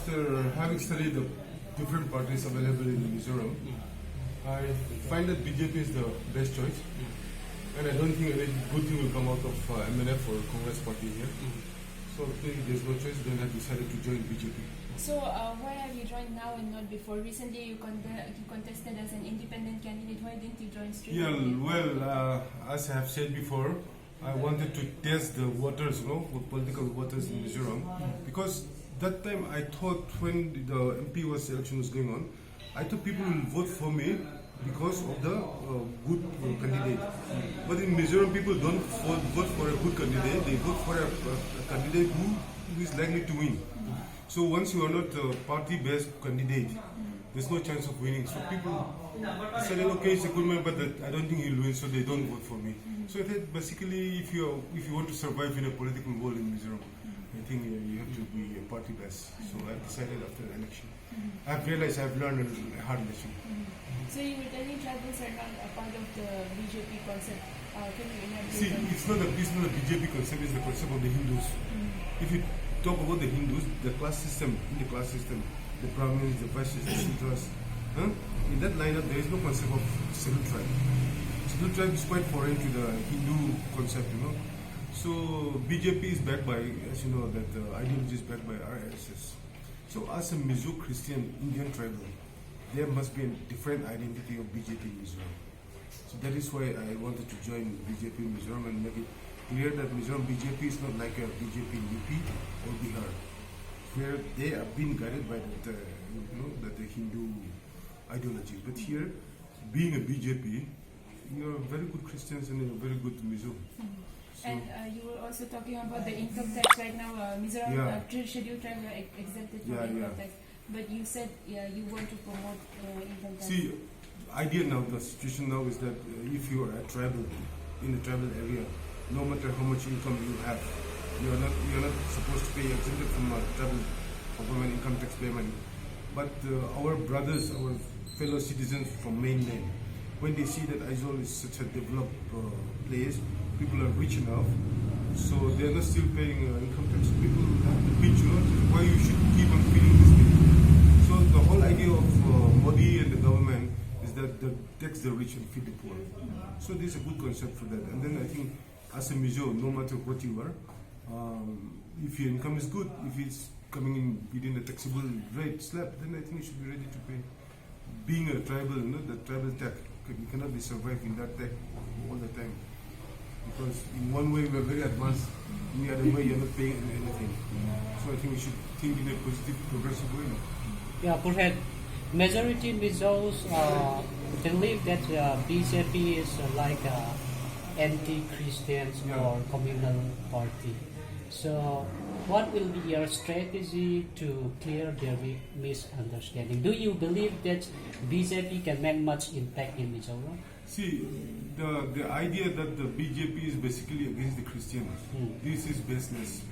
after having studied the different parties available in Mizoram, I find that BJP is the best choice, and I don't think any good thing will come out of MNF or Congress party here. So I think there's no choice. Then I decided to join BJP. So why have you joined now and not before? Recently you contested as an independent candidate. Why didn't you join straight Yeah, away? well, as I have said before, I wanted to test the waters, the political waters in Mizoram, because that time I thought when the MP election was going on, I thought people will vote for me because of the good candidate. But in Mizoram, people don't vote for a good candidate; they vote for a candidate who is likely to win. So once you are not a party-based candidate, there's no chance of winning. So people said, okay, it's a good man, but I don't think he'll win, so they don't vote for me. So I think basically, if you want to survive in a political world in Mizoram, I think you have to be a party-based. So I decided after the election. I've realized I've learned a hard lesson. So you were telling tribals are not a part of the BJP concept. Can you elaborate? See, it's not the BJP concept, it's the concept of the Hindus. If you talk about the Hindus, the class system, the Brahmins, the Vaishyas, the Shudras, in that lineup there is no concept of scheduled tribe. Scheduled tribe is quite foreign to the Hindu concept, So BJP is backed by, as you know, that ideology is backed by RSS. So as a Mizo Christian Indian tribal, there must be a different identity of BJP in Mizoram. So that is why I wanted to join BJP in Mizoram and make it clear that Mizoram BJP is not like a BJP in UP or Bihar, where they are being guided by the Hindu ideology. But here, being a BJP, you are very good Christians and a very good Mizo. So, and you were also talking about the income tax right now. Mizoram scheduled tribe are exempted from income tax. But you said you want to promote income tax. See, idea now, the situation now is that if you are a tribal, in a tribal area, no matter how much income you have, you are not supposed to pay exempted from tribal government income tax payment. But our brothers, our fellow citizens from mainland, when they see that Aizawl is such a developed place, people are rich enough, so they are not still paying income tax. People have to pitch, why you should keep on feeding this thing. So the whole idea of Modi and the government is that they tax the rich and feed the poor. So this is a good concept for that. And then I think as a Mizo, no matter what you are, if your income is good, if it's coming in within a taxable rate slab, then I think you should be ready to pay. Being a tribal, the tribal tax, you cannot be survived in that tax all the time. Because in one way we are very advanced, in the other way you are not paying anything. So I think we should think in a positive, progressive way. Yeah, perhaps majority Mizos believe that BJP is like anti-Christians or communal party. So what will be your strategy to clear their misunderstanding? Do you believe that BJP can make much impact in Mizoram? See, the idea that the BJP is basically against the Christians, this is baseless.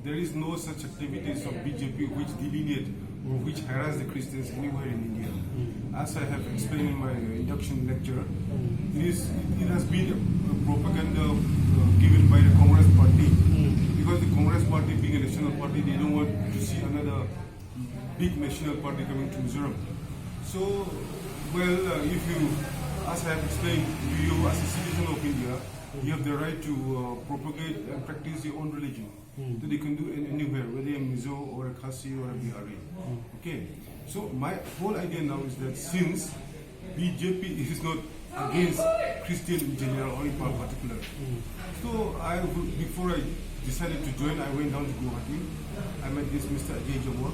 There is no such activities of BJP which delineate or which harass the Christians anywhere in India. As I have explained in my induction lecture, it has been a propaganda given by the Congress party. Because the Congress party being a national party, they don't want to see another big national party coming to Mizoram. So, if you, as I have explained to you, as a citizen of India, you have the right to propagate and practice your own religion. That you can do anywhere, whether you're a Mizo or a Khasi or a Bihari. Okay. So my whole idea now is that since BJP is not against Christian in general or in particular, so before I decided to join, I went down to Guwahati. I met this Mr. Ajay Jamor.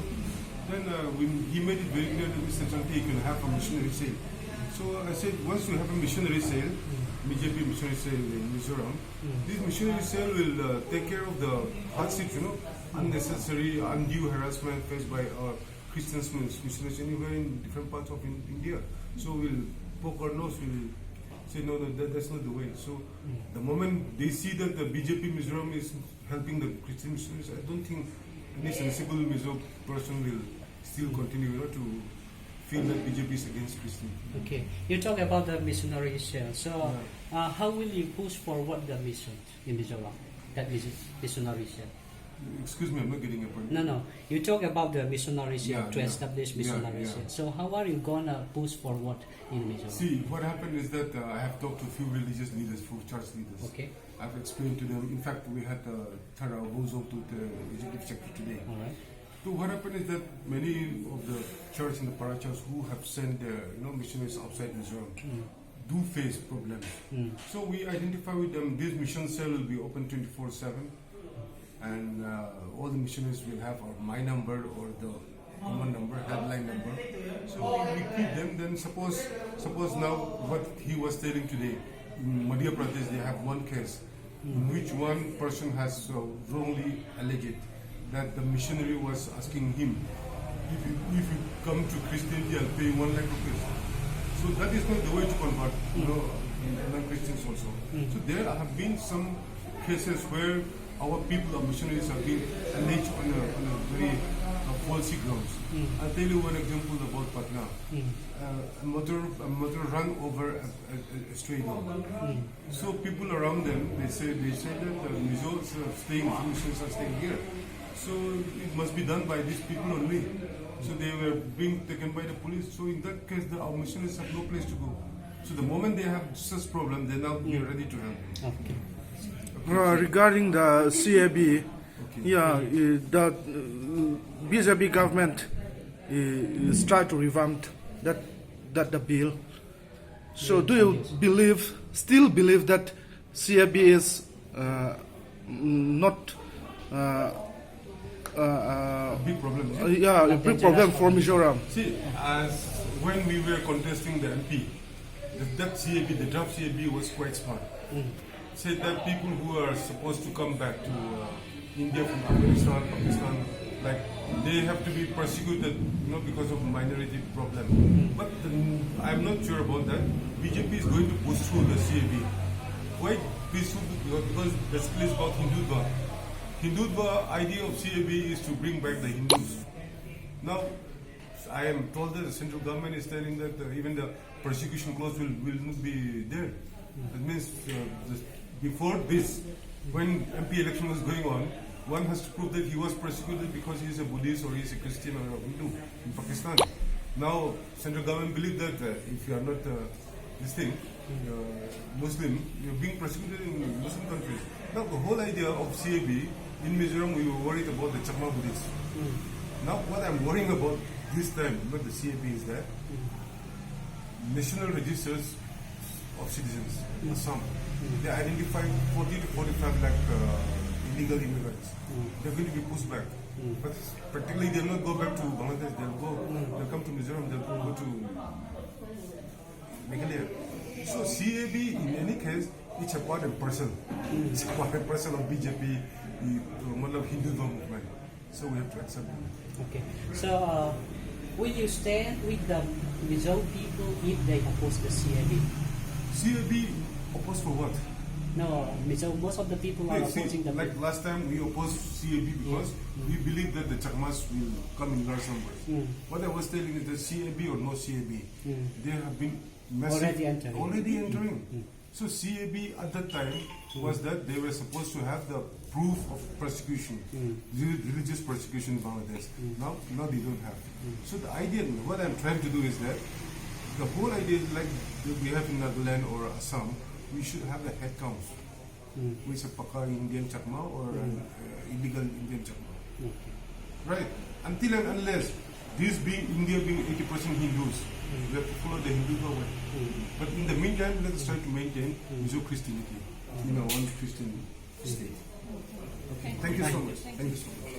Then when he made it very clear that Mr. Chanti can have a missionary sale. So I said, once you have a missionary sale, BJP missionary sale in Mizoram, this missionary sale will take care of the hardships, unnecessary, undue harassment faced by our Christians, missionaries anywhere in different parts of India. So we'll poke our nose, we'll say, no, that's not the way. So the moment they see that the BJP Mizoram is helping the Christian missionaries, I don't think any sensible Mizo person will still continue to feel that BJP is against Christian. Okay, you talk about the missionary cell. So how will you push forward the mission in Mizoram, that missionary cell? Excuse me, I'm not getting a point. No. You talk about the missionaries Yeah, to yeah. establish Yeah, missionaries. yeah. So how are you gonna push forward in Mizoram? See, what happened is that I have talked to a few religious leaders, few church leaders. Okay. I've explained to them. In fact, we had Thara Bozo to the executive secretary today. All right. So what happened is that many of the church and the parachas who have sent their missionaries outside Israel do face problems. So we identify with them. This mission cell will be open 24/7, and all the missionaries will have my number or the common number, headline number. So we keep them. Then suppose now what he was telling today, in Madhya Pradesh they have one case in which one person has wrongly alleged that the missionary was asking him, if you come to Christianity, I'll pay 1 lakh rupees. So that is not the way to convert, non-Christians also. So there have been some cases where our people, our missionaries, have been alleged on a very falsy grounds. I'll tell you one example about Patna. A mother ran over a stray dog. So people around them, they said that the Mizos are staying, missionaries are staying here. So it must be done by these people only. So they were being taken by the police. So in that case, our missionaries have no place to go. So the moment they have such problem, they now be ready to help. Okay. Regarding the CAB, the BJP government is trying to revamp the bill. So do you still believe that CAB is not Big problem. a big problem for Mizoram? See, as when we were contesting the MP, that CAB, the draft CAB was quite smart. Said that people who are supposed to come back to India from Afghanistan, Pakistan, like they have to be persecuted, because of minority problem. But I'm not sure about that. BJP is going to push through the CAB. Quite peaceful because basically it's about Hindutva. Hindutva idea of CAB is to bring back the Hindus. Now, I am told that the central government is telling that even the persecution clause will not be there. That means before this, when MP election was going on, one has to prove that he was persecuted because he is a Buddhist or he is a Christian or a Hindu in Pakistan. Now, central government believe that if you are not Muslim, you are being persecuted in Muslim countries. Now, the whole idea of CAB, in Mizoram, we were worried about the Chakma Buddhists. Now, what I'm worrying about this time, not the CAB, is that national registers of citizens, Assam, they identified 40 to 45 lakh illegal immigrants. They're going to be pushed back. But practically they'll not go back to Bangladesh, they'll come to Mizoram, they'll go to Meghalaya. So CAB, in any case, it's a part and parcel. It's a part and parcel of BJP, the Hindutva movement. So we have to accept it. Okay. So will you stand with the Mizo people if they oppose the CAB? CAB opposed for what? No, Mizo, most of the people are opposing the like last time we opposed CAB because we believe that the Chakmas will come in large numbers. What I was telling is that CAB or no CAB, they have been massive, already entering. So CAB at that time was that they were supposed to have the proof of persecution, religious persecution in Bangladesh. Now they don't have. So the idea, what I'm trying to do is that the whole idea is like we have in Nagaland or Assam, we should have the head counts. Who is a Paka Indian Chakma or illegal Indian Chakma. Right? Until and unless this being India being 80% Hindus, we have to follow the Hindu way. But in the meantime, let's try to maintain Mizo Christianity in a one Christian state. Okay. Thank you so much. Thank you so much.